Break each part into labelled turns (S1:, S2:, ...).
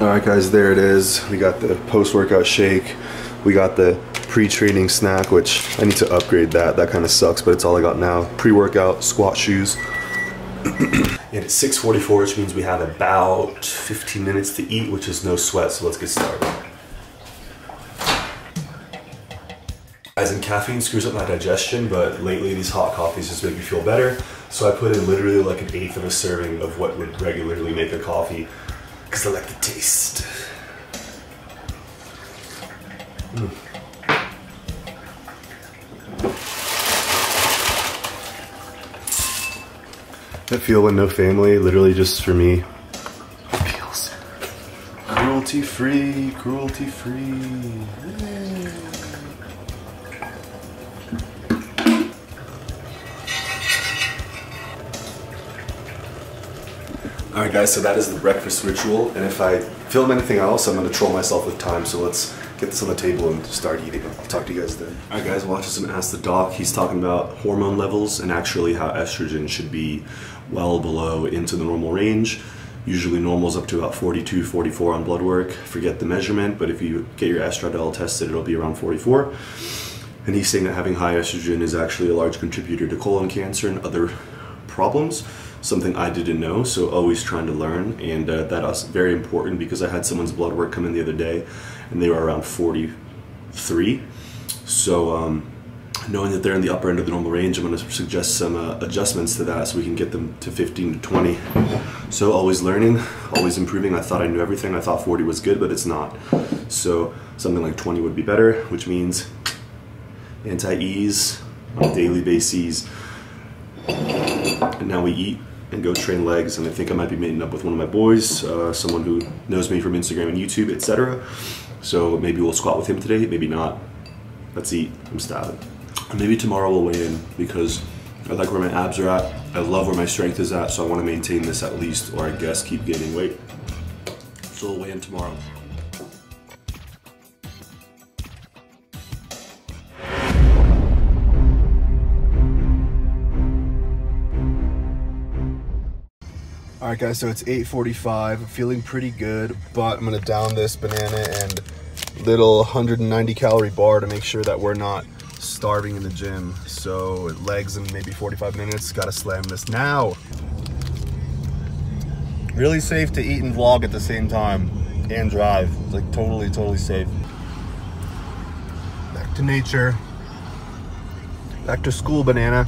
S1: Alright guys, there it is. We got the post-workout shake. We got the pre-training snack, which I need to upgrade that. That kind of sucks, but it's all I got now. Pre-workout, squat shoes. And it's 6:44, which means we have about 15 minutes to eat, which is no sweat, so let's get started. Guys, and caffeine screws up my digestion, but lately these hot coffees just make me feel better. So I put in literally like 1/8 of a serving of what would regularly make a coffee, because I like the taste. That feel when no family, literally just for me. It feels cruelty free, cruelty free. Alright guys, so that is the breakfast ritual, and if I film anything else, I'm going to troll myself with time, so let's get this on the table and start eating. I'll talk to you guys then. Alright guys, watch this and Ask the Doc. He's talking about hormone levels and actually how estrogen should be well below into the normal range. Usually normal's up to about 42, 44 on blood work. Forget the measurement, but if you get your estradiol tested, it'll be around 44. And he's saying that having high estrogen is actually a large contributor to colon cancer and other problems. Something I didn't know, so always trying to learn, and that is very important because I had someone's blood work come in the other day and they were around 43. So knowing that they're in the upper end of the normal range, I'm going to suggest some adjustments to that so we can get them to 15 to 20. So always learning, always improving. I thought I knew everything. I thought 40 was good, but it's not. So something like 20 would be better, which means anti-ease on a daily basis. And now we eat and go train legs, and I think I might be meeting up with one of my boys, someone who knows me from Instagram and YouTube, etc. So maybe we'll squat with him today, maybe not. Let's eat. I'm starving. And maybe tomorrow we'll weigh in because I like where my abs are at. I love where my strength is at, so I want to maintain this at least, or I guess keep gaining weight. So we'll weigh in tomorrow. Alright guys, so it's 8:45, feeling pretty good, but I'm gonna down this banana and little 190 calorie bar to make sure that we're not starving in the gym. So legs in maybe 45 minutes, gotta slam this now. Really safe to eat and vlog at the same time and drive. It's like totally safe. Back to nature. Back to school, banana.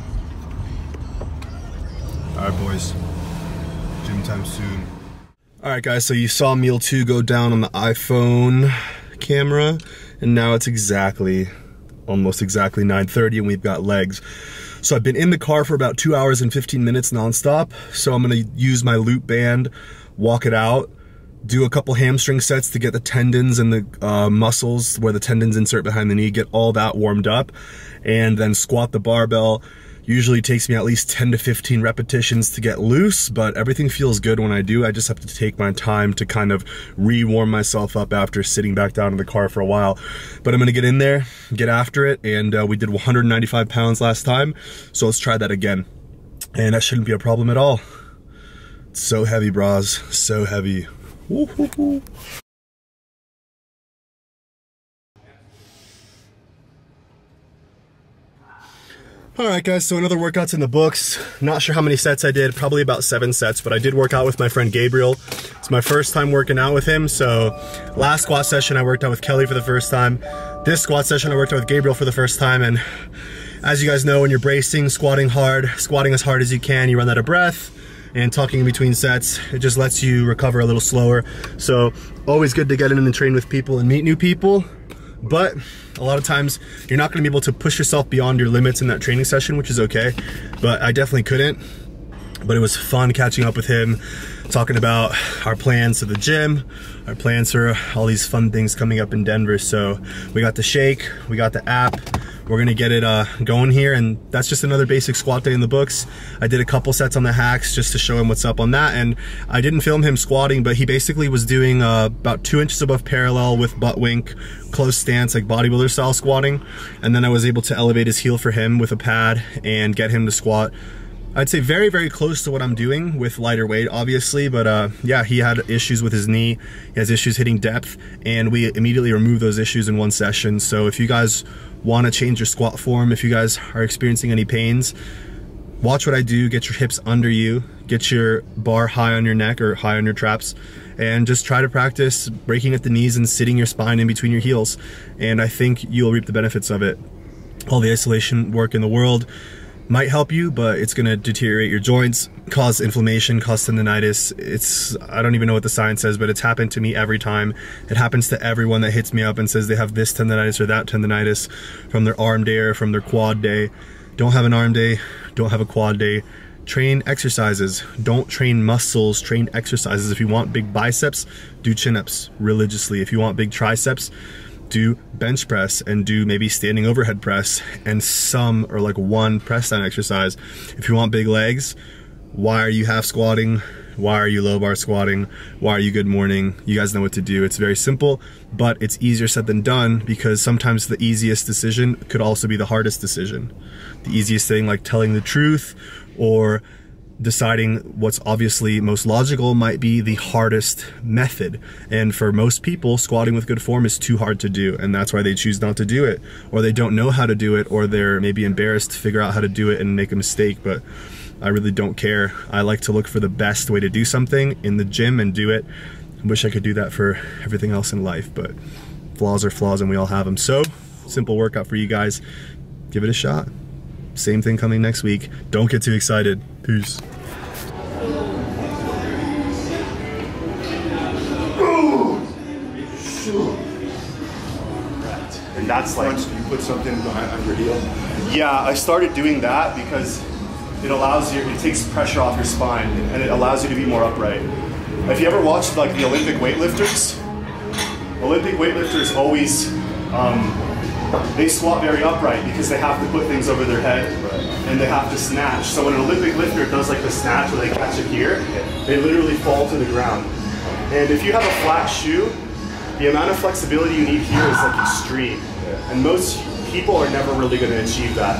S1: Alright boys. Gym time soon. Alright guys, so you saw meal 2 go down on the iPhone camera, and now it's almost exactly 9:30 and we've got legs. So I've been in the car for about 2 hours and 15 minutes nonstop, so I'm gonna use my loop band, walk it out, do a couple hamstring sets to get the tendons and the muscles where the tendons insert behind the knee, get all that warmed up, and then squat the barbell. Usually takes me at least 10 to 15 repetitions to get loose, but everything feels good when I do. I just have to take my time to kind of re-warm myself up after sitting back down in the car for a while. But I'm gonna get in there, get after it, and we did 195 pounds last time, so let's try that again. And that shouldn't be a problem at all. It's so heavy, bras, so heavy. Woo-hoo-hoo. Alright guys, so another workout's in the books. Not sure how many sets I did, probably about 7 sets, but I did work out with my friend Gabriel. It's my first time working out with him, so last squat session I worked out with Kelly for the first time. This squat session I worked out with Gabriel for the first time, and as you guys know, when you're bracing, squatting as hard as you can, you run out of breath, and talking in between sets, it just lets you recover a little slower. So always good to get in and train with people and meet new people. But a lot of times you're not going to be able to push yourself beyond your limits in that training session, which is okay, but I definitely couldn't. But it was fun catching up with him, talking about our plans to the gym, our plans for all these fun things coming up in Denver. So we got the shake, we got the app, we're gonna get it going here, and that's just another basic squat day in the books. I did a couple sets on the hacks just to show him what's up on that, and I didn't film him squatting, but he basically was doing about 2 inches above parallel with butt wink, close stance, like bodybuilder style squatting, and then I was able to elevate his heel for him with a pad and get him to squat I'd say very, very close to what I'm doing with lighter weight, obviously, but yeah, he had issues with his knee, he has issues hitting depth, and we immediately removed those issues in one session. So if you guys want to change your squat form, if you guys are experiencing any pains, watch what I do, get your hips under you, get your bar high on your neck or high on your traps, and just try to practice breaking at the knees and sitting your spine in between your heels. And I think you'll reap the benefits of it. All the isolation work in the world might help you, but it's gonna deteriorate your joints, cause inflammation, cause tendonitis. I don't even know what the science says, but it's happened to me every time. It happens to everyone that hits me up and says they have this tendonitis or that tendonitis from their arm day or from their quad day. Don't have an arm day, don't have a quad day. Train exercises. Don't train muscles, train exercises. If you want big biceps, do chin-ups religiously. If you want big triceps, do bench press and do maybe standing overhead press and some or like one press down exercise. If you want big legs, why are you half squatting? Why are you low bar squatting? Why are you good morning? You guys know what to do. It's very simple, but it's easier said than done, because sometimes the easiest decision could also be the hardest decision. The easiest thing, like telling the truth or deciding what's obviously most logical, might be the hardest method. And for most people, squatting with good form is too hard to do, and that's why they choose not to do it, or they don't know how to do it, or they're maybe embarrassed to figure out how to do it and make a mistake. But I really don't care. I like to look for the best way to do something in the gym and do it. I wish I could do that for everything else in life, but flaws are flaws and we all have them. So, simple workout for you guys. Give it a shot. Same thing coming next week. Don't get too excited. Peace. And that's like,
S2: you put something behind on your heel?
S1: Yeah, I started doing that because it allows you, it takes pressure off your spine and it allows you to be more upright. If you ever watched like the Olympic weightlifters always, they squat very upright because they have to put things over their head and they have to snatch. So when an Olympic lifter does like the snatch where they catch it here, they literally fall to the ground. And if you have a flat shoe, the amount of flexibility you need here is like extreme. And most people are never really going to achieve that.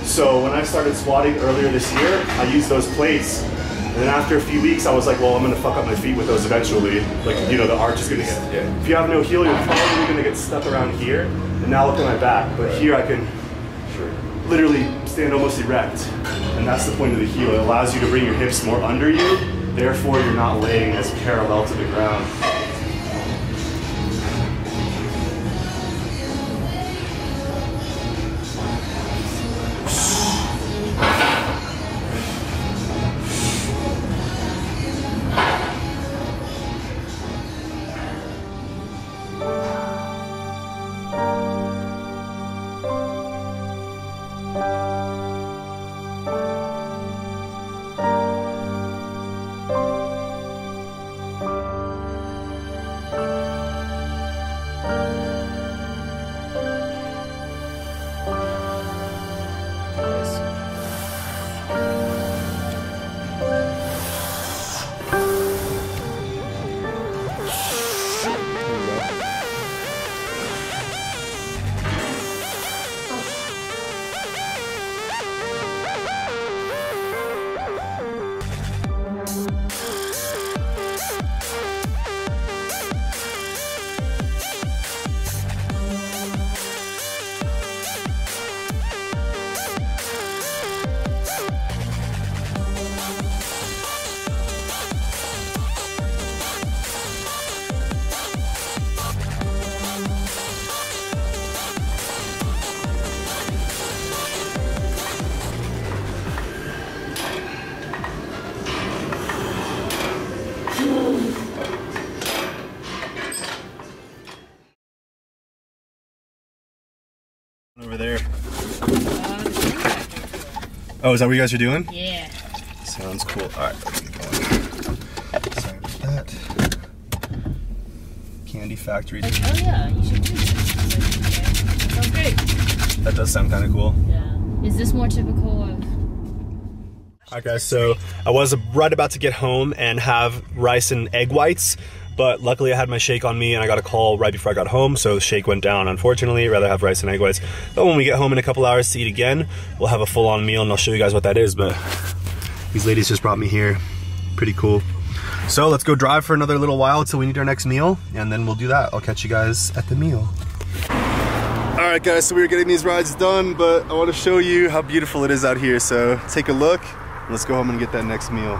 S1: So when I started squatting earlier this year, I used those plates. And then after a few weeks, I was like, well, I'm going to fuck up my feet with those eventually. Like, you know, the arch is going to get, if you have no heel, you're probably going to get stuck around here. And now look at my back. But here I can literally stand almost erect. And that's the point of the heel. It allows you to bring your hips more under you. Therefore, you're not laying as parallel to the ground. Over there. Oh, is that what you guys are doing?
S3: Yeah.
S1: Sounds cool. Alright, let's get going. Sorry about that. Candy Factory.
S3: Like, oh yeah, you should do this. That sounds great.
S1: That does sound kind of cool.
S3: Yeah. Is this more typical of...
S1: Alright guys, so I was right about to get home and have rice and egg whites, but luckily I had my shake on me and I got a call right before I got home, so the shake went down. Unfortunately, I'd rather have rice and egg whites. But when we get home in a couple hours to eat again, we'll have a full-on meal and I'll show you guys what that is. But These ladies just brought me here. Pretty cool. So let's go drive for another little while until we need our next meal, and then we'll do that. I'll catch you guys at the meal. All right guys, so we were getting these rides done, but I want to show you how beautiful it is out here. So take a look, and let's go home and get that next meal.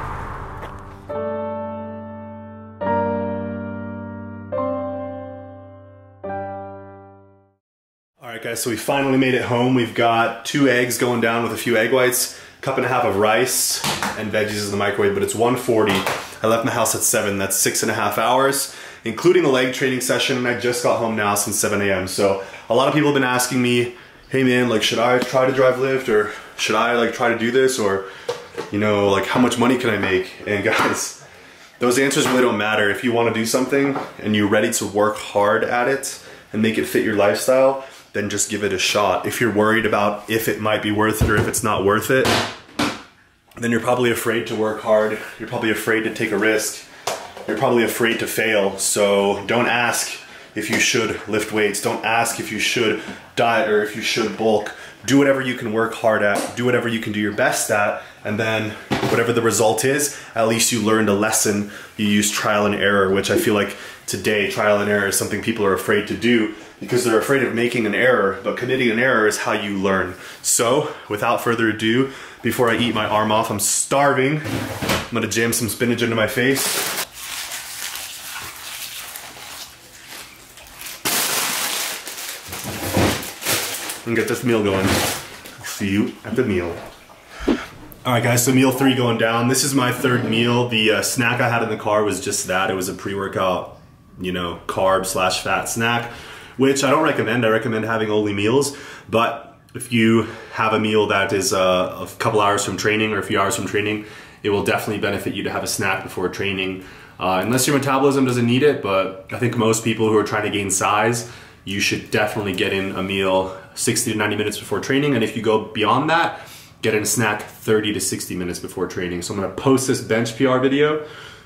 S1: All right guys, so we finally made it home. We've got 2 eggs going down with a few egg whites, a cup and a half of rice, and veggies in the microwave, but it's 1:40. I left my house at 7, that's 6.5 hours, including the leg training session, and I just got home now since 7 a.m. So a lot of people have been asking me, hey man, like should I try to drive Lyft, or should I like try to do this, or you know, like how much money can I make? And guys, those answers really don't matter. If you want to do something and you're ready to work hard at it and make it fit your lifestyle, then just give it a shot. If you're worried about if it might be worth it or if it's not worth it, then you're probably afraid to work hard. You're probably afraid to take a risk. You're probably afraid to fail. So don't ask if you should lift weights. Don't ask if you should diet or if you should bulk. Do whatever you can work hard at. Do whatever you can do your best at. And then whatever the result is, at least you learned a lesson. You use trial and error, which I feel like today trial and error is something people are afraid to do because they're afraid of making an error, but committing an error is how you learn. So without further ado, before I eat my arm off, I'm starving. I'm gonna jam some spinach into my face. And get this meal going. See you at the meal. All right guys, so meal 3 going down. This is my 3rd meal. The snack I had in the car was just that. It was a pre-workout, you know, carb/fat snack, which I don't recommend. I recommend having only meals, but if you have a meal that is a couple hours from training or a few hours from training, it will definitely benefit you to have a snack before training. Unless your metabolism doesn't need it, but I think most people who are trying to gain size, you should definitely get in a meal 60 to 90 minutes before training. And if you go beyond that, get in a snack 30 to 60 minutes before training. So I'm gonna post this bench PR video,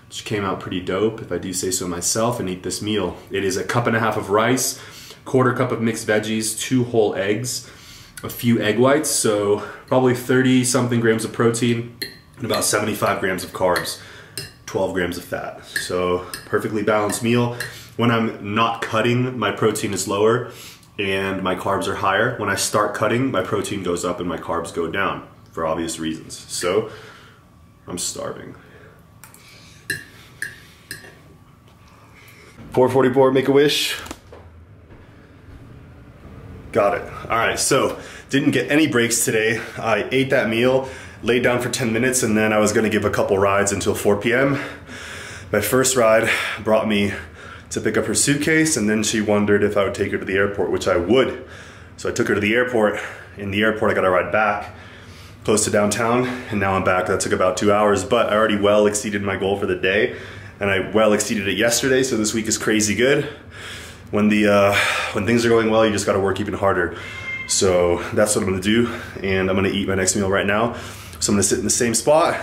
S1: which came out pretty dope, if I do say so myself, and eat this meal. It is a cup and a half of rice, 1/4 cup of mixed veggies, 2 whole eggs, a few egg whites, so probably 30 something grams of protein and about 75 grams of carbs, 12 grams of fat. So perfectly balanced meal. When I'm not cutting, my protein is lower and my carbs are higher. When I start cutting, my protein goes up and my carbs go down for obvious reasons. So I'm starving. 444, make a wish. Got it. All right, so didn't get any breaks today. I ate that meal, laid down for 10 minutes, and then I was gonna give a couple rides until 4 p.m. My first ride brought me to pick up her suitcase, and then she wondered if I would take her to the airport, which I would. So I took her to the airport. In the airport, I got a ride back, close to downtown, and now I'm back. That took about 2 hours, but I already well exceeded my goal for the day, and I well exceeded it yesterday, so this week is crazy good. When things are going well, you just gotta work even harder. So that's what I'm gonna do, and I'm gonna eat my next meal right now. So I'm gonna sit in the same spot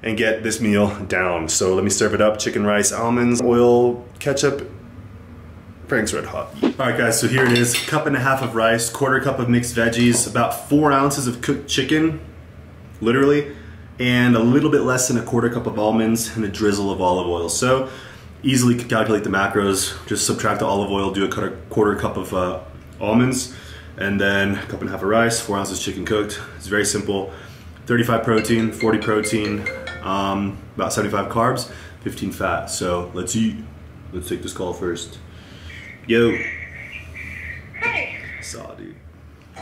S1: and get this meal down. So let me serve it up: chicken, rice, almonds, oil, ketchup, Frank's Red Hot. All right guys, so here it is. Cup and a half of rice, 1/4 cup of mixed veggies, about 4 ounces of cooked chicken, literally, and a little bit less than a 1/4 cup of almonds and a drizzle of olive oil. So easily calculate the macros, just subtract the olive oil, do a 1/4 cup of almonds, and then a cup and a half of rice, 4 ounces chicken cooked. It's very simple. 35 protein, 40 protein, about 75 carbs, 15 fat. So let's eat. Let's take this call first. Yo.
S3: Hey.
S1: Saw, dude.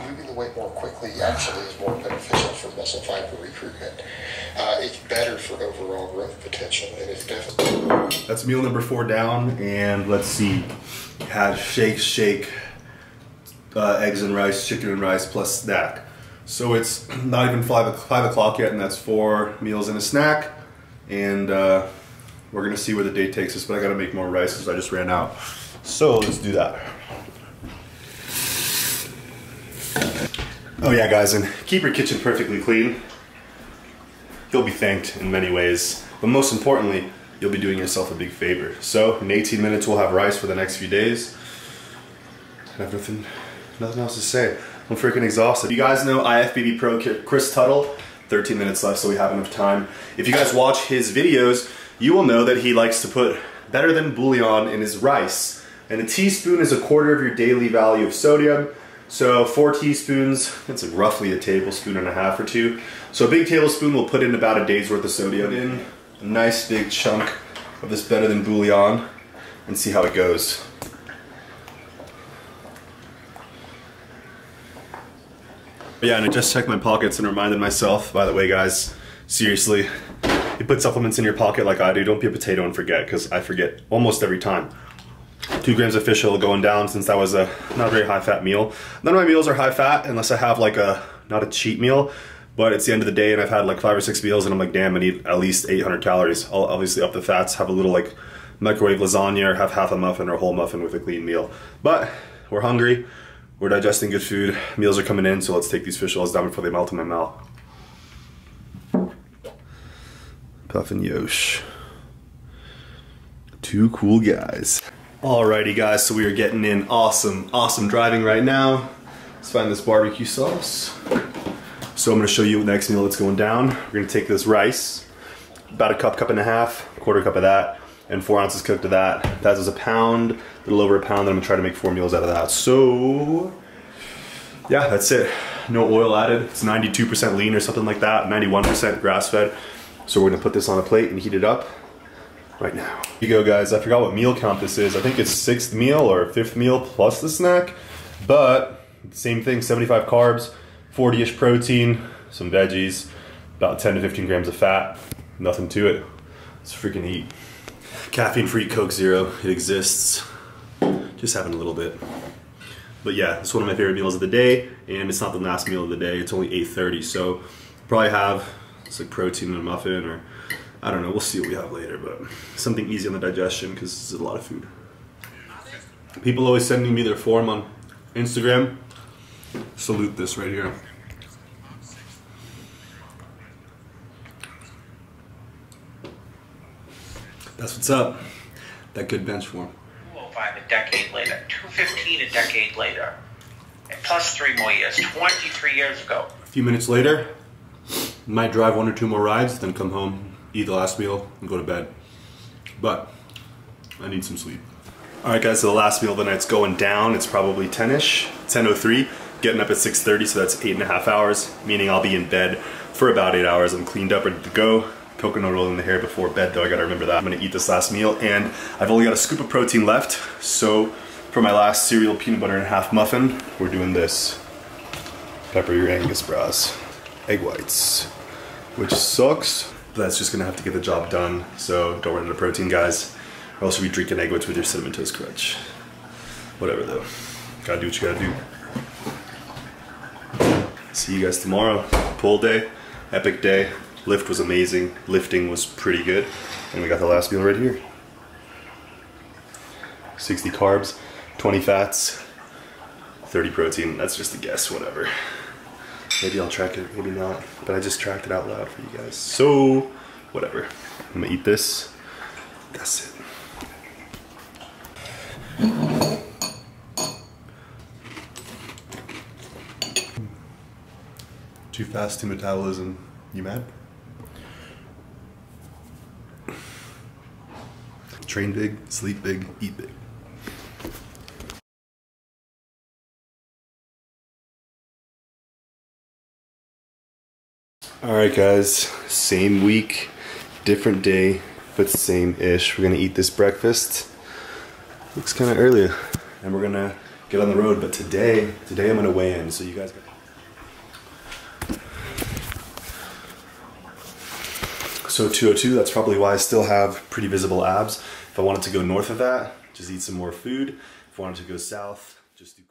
S2: Moving the weight more quickly actually is more beneficial for muscle fiber recruitment. It's better for overall growth potential, and it's definitely...
S1: That's meal number 4 down, and let's see. Had shake, eggs and rice, chicken and rice, plus snack. So it's not even 5 o'clock yet, and that's 4 meals and a snack. And we're gonna see where the day takes us, but I gotta make more rice because I just ran out. So let's do that. Oh yeah, guys, and keep your kitchen perfectly clean. You'll be thanked in many ways, but most importantly, you'll be doing yourself a big favor. So in 18 minutes, we'll have rice for the next few days. I have nothing else to say. I'm freaking exhausted. You guys know IFBB Pro Chris Tuttle. 13 minutes left, so we have enough time. If you guys watch his videos, you will know that he likes to put better than bouillon in his rice. And a teaspoon is 1/4 of your daily value of sodium. So 4 teaspoons, that's like roughly a tablespoon and a half or 2. So a big tablespoon will put in about a day's worth of sodium in. A nice big chunk of this better than bouillon and see how it goes. Yeah, and I just checked my pockets and reminded myself, by the way guys, seriously, you put supplements in your pocket like I do, don't be a potato and forget, because I forget almost every time. 2 grams of fish oil going down since that was a not very high fat meal. None of my meals are high fat unless I have like not a cheat meal, but it's the end of the day and I've had like 5 or 6 meals and I'm like, damn, I need at least 800 calories. I'll obviously up the fats, have a little like microwave lasagna or have half a muffin or a whole muffin with a clean meal. But we're hungry, we're digesting good food, meals are coming in, so let's take these fish oils down before they melt in my mouth. Puff and Yosh. 2 cool guys. Alrighty guys, so we are getting in awesome driving right now. Let's find this barbecue sauce. So I'm gonna show you the next meal that's going down. We're gonna take this rice, about a cup and a half, 1/4 cup of that, and 4 ounces cooked of that. That is a pound, a little over a pound, then I'm gonna try to make 4 meals out of that. So, yeah, that's it. No oil added, it's 92% lean or something like that, 91% grass-fed. So we're gonna put this on a plate and heat it up right now. Here you go guys, I forgot what meal count this is. I think it's 6th meal or 5th meal plus the snack, but same thing, 75 carbs, 40-ish protein, some veggies, about 10 to 15 grams of fat, nothing to it. Let's freaking eat. Caffeine-free Coke Zero, it exists. Just having a little bit. But yeah, it's one of my favorite meals of the day, and it's not the last meal of the day, it's only 8:30, so probably have it's like protein in a muffin, or I don't know, we'll see what we have later, but something easy on the digestion because this is a lot of food. People always sending me their form on Instagram. Salute this right here. That's what's up. That good bench form.
S4: 205 a decade later, 215 a decade later, and plus 3 more years, 23 years ago.
S1: A few minutes later, might drive 1 or 2 more rides, then come home, eat the last meal, and go to bed. But I need some sleep. Alright guys, so the last meal of the night's going down. It's probably 10-ish, 10:03. Getting up at 6:30, so that's 8.5 hours, meaning I'll be in bed for about 8 hours. I'm cleaned up, ready to go. Coconut oil in the hair before bed though, I gotta remember that. I'm gonna eat this last meal, and I've only got a scoop of protein left, so for my last cereal peanut butter and half muffin, we're doing this. Pepper your Angus bras. Egg whites, which sucks, but that's just gonna have to get the job done, so don't run out of protein, guys, or else you'll be drinking egg whites with your Cinnamon Toast Crunch. Whatever though, gotta do what you gotta do. See you guys tomorrow. Pull day, epic day. Lift was amazing, lifting was pretty good, and we got the last meal right here. 60 carbs, 20 fats, 30 protein. That's just a guess, whatever. Maybe I'll track it, maybe not, but I just tracked it out loud for you guys. So, whatever. I'm gonna eat this. That's it. Too fast, too metabolism. You mad? Train big, sleep big, eat big. Alright guys, same week, different day, but same-ish. We're gonna eat this breakfast. Looks kinda early, and we're gonna get on the road, but today I'm gonna weigh in, so you guys got. So 202, that's probably why I still have pretty visible abs. If I wanted to go north of that, just eat some more food. If I wanted to go south, just do